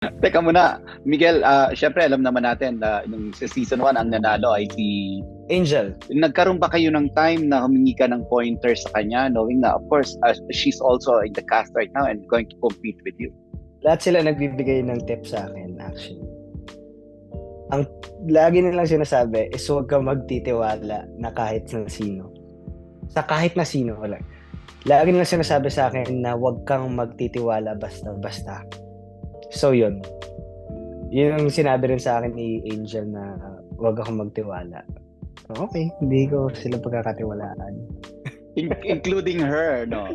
Teka muna, Miguel, syempre alam naman natin na yung sa season 1 ang nanalo ay si Angel. nagkaroon ba kayo ng time na humingi ka ng pointers sa kanya knowing na of course she's also in the cast right now and going to compete with you? Lahat sila nagbibigay ng tips sa akin, actually. Ang lagi nilang sinasabi is huwag kang magtitiwala na kahit na sino. Sa kahit na sino lang. Lagi nilang sinasabi sa akin na huwag kang magtitiwala basta-basta. So yun. Yun ang sinabi rin sa akin ni Angel na huwag akong magtiwala. Okay, hindi ko sila pagkakatiwalaan. Including her, no?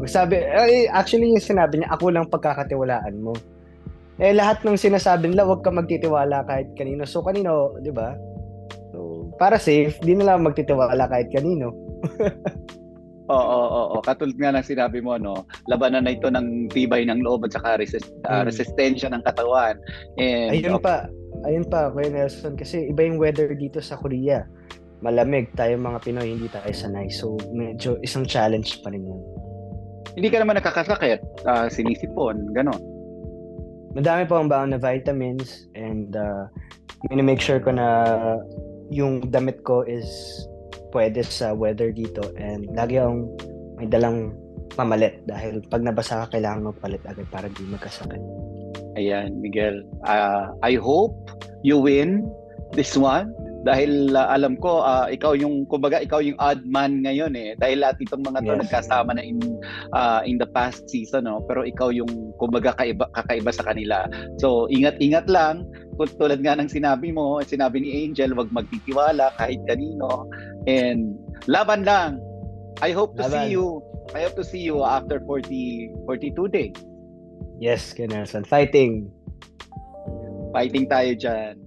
Sabi, actually yung sinabi niya, ako lang pagkakatiwalaan mo. Lahat ng sinasabi nila, huwag kang magtitiwala kahit kanino. So kanino, di ba? So, para safe, di nila magtitiwala kahit kanino. Oo. Katulad nga ng sinabi mo, no? Labanan na ito ng tibay ng loob at saka resistensya ng katawan. And Ayun pa, Kuya Nelson, kasi iba yung weather dito sa Korea. Malamig, tayo mga Pinoy, hindi tayo sanay. So, medyo isang challenge pa rin yun. hindi ka naman nakakasakit, sinisipon, gano'n. Madami po ang baon na vitamins and make sure ko na yung damit ko is pwede sa weather dito and lagi akong may dalang pamalit dahil pag nabasa ka kailangan magpalit agad para di magkasakit. Ayan, Miguel. I hope you win this one dahil alam ko ikaw yung odd man ngayon dahil lahat itong mga to nagkasama na in the past season, no? Pero ikaw yung kakaiba sa kanila. So ingat lang, tulad nga ng sinabi ni Angel, wag magtitiwala kahit kanino and laban lang. I hope to see you after 42 days. Yes, Kuya Nelson. Fighting tayo dyan.